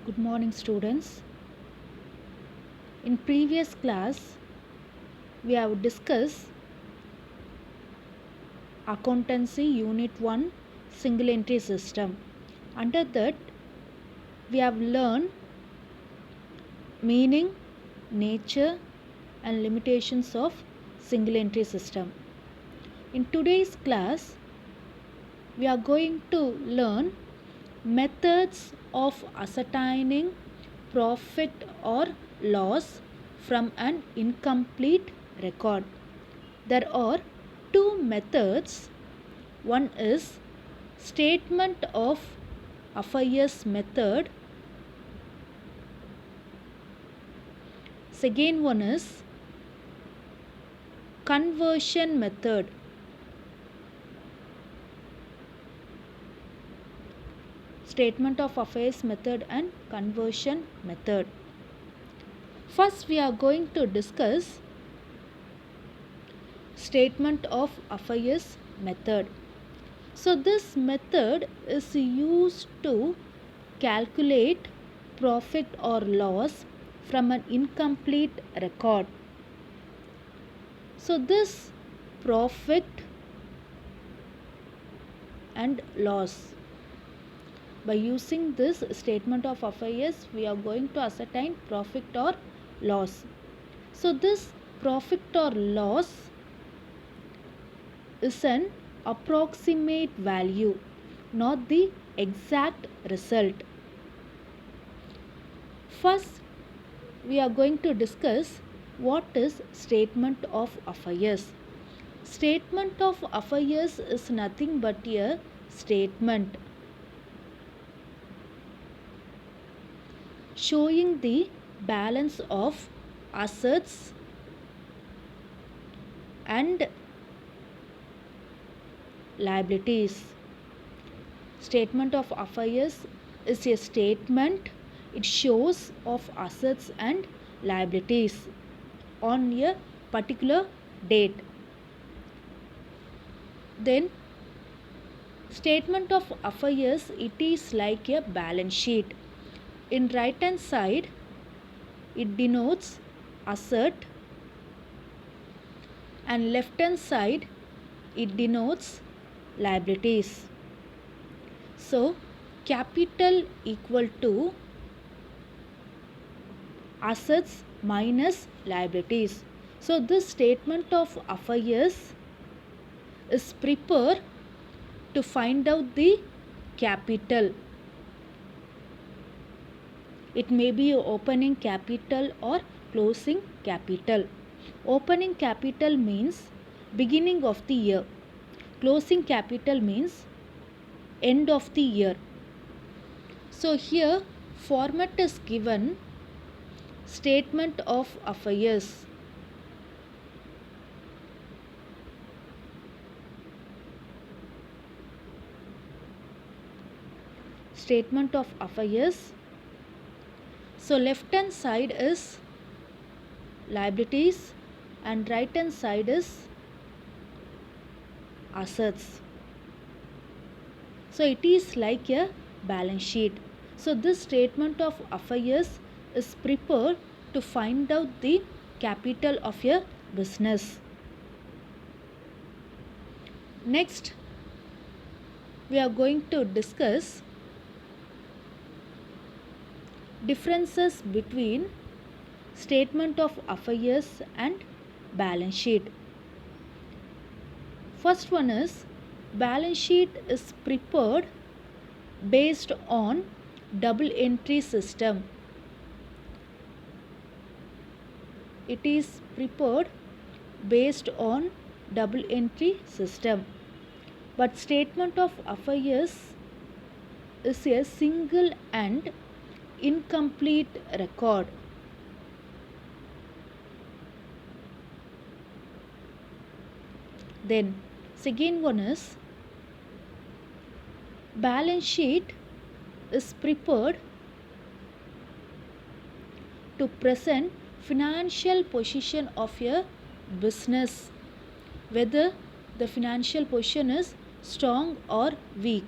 Good morning, students. In previous class, we have discussed Accountancy Unit 1 Single Entry System. Under that, we have learned meaning, nature, and limitations of single entry system. In today's class, we are going to learn methods of ascertaining profit or loss from an incomplete record. There are two methods. One is statement of affairs method. Second one is conversion method. Statement of affairs method and conversion method. First, we are going to discuss statement of affairs method. So this method is used to calculate profit or loss from an incomplete record. So this profit and loss, by using this statement of affairs, we are going to ascertain profit or loss. So this profit or loss is an approximate value, not the exact result. First, we are going to discuss what is statement of affairs. Statement of affairs is nothing but a statement showing the balance of assets and liabilities. Statement of affairs is a statement. It shows of assets and liabilities on a particular date. Then statement of affairs, it is like a balance sheet. In right hand side, it denotes asset, and left hand side, it denotes liabilities. So capital equal to assets minus liabilities. So this statement of affairs is prepared to find out the capital. It may be opening capital or closing capital. Opening capital means beginning of the year. Closing capital means end of the year. So here format is given statement of affairs. Statement of affairs. So left hand side is liabilities and right hand side is assets. So it is like a balance sheet. So this statement of affairs is prepared to find out the capital of a business. Next, we are going to discuss differences between statement of affairs and balance sheet. First one is balance sheet is prepared based on double entry system. It is prepared based on double entry system. But statement of affairs is a single and incomplete record. Then second one is balance sheet is prepared to present financial position of a business, whether the financial position is strong or weak.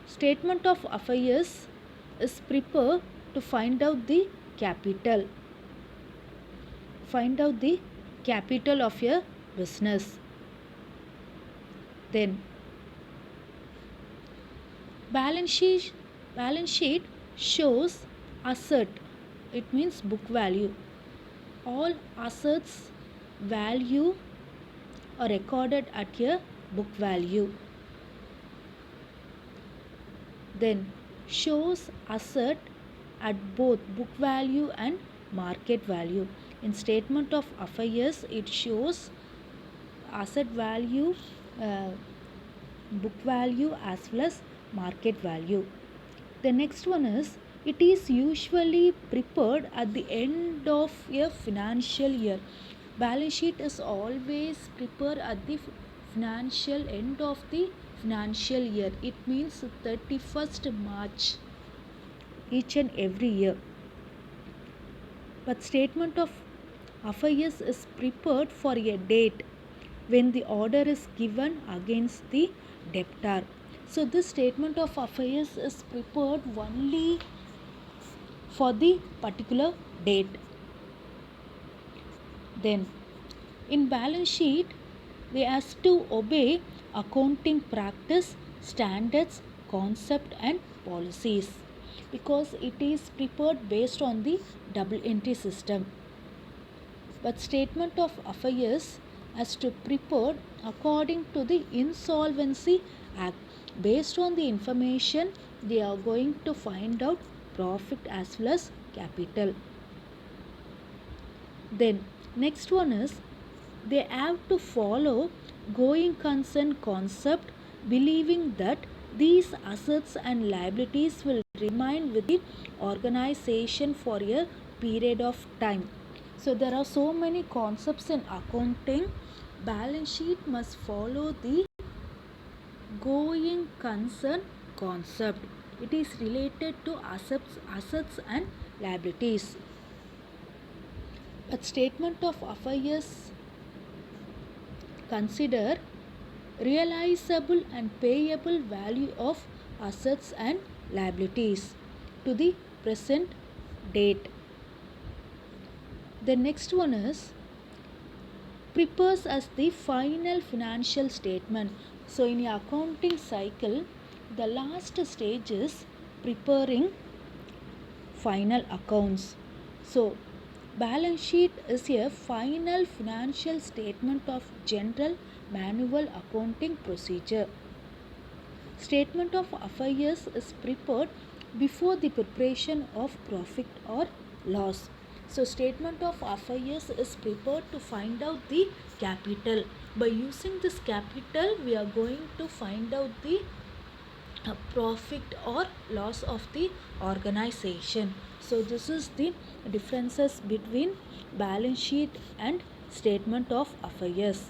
Statement of affairs is prepared to find out the capital. Find out the capital of your business. Then balance sheet shows asset. It means book value. All assets value are recorded at your book value. Then shows asset at both book value and market value. In statement of affairs, it shows asset value, book value as well as market value. The next one is, it is usually prepared at the end of a financial year. Balance sheet is always prepared at the financial end of the financial year. It means 31st March each and every year. But statement of affairs is prepared for a date when the order is given against the debtor. So this statement of affairs is prepared only for the particular date. Then in balance sheet, they has to obey accounting practice, standards, concept and policies, because it is prepared based on the double entry system. But statement of affairs has to prepared according to the Insolvency Act. Based on the information, they are going to find out profit as well as capital. Then next one is, they have to follow going concern concept, believing that these assets and liabilities will remain with the organization for a period of time. So there are so many concepts in accounting. Balance sheet must follow the going concern concept. It is related to assets and liabilities. But statement of affairs consider realizable and payable value of assets and liabilities to the present date. The next one is, prepares as the final financial statement. So in the accounting cycle, the last stage is preparing final accounts. So balance sheet is a final financial statement of general manual accounting procedure. Statement of affairs is prepared before the preparation of profit or loss. So statement of affairs is prepared to find out the capital. By using this capital, we are going to find out the profit or loss of the organization. So this is the differences between balance sheet and statement of affairs.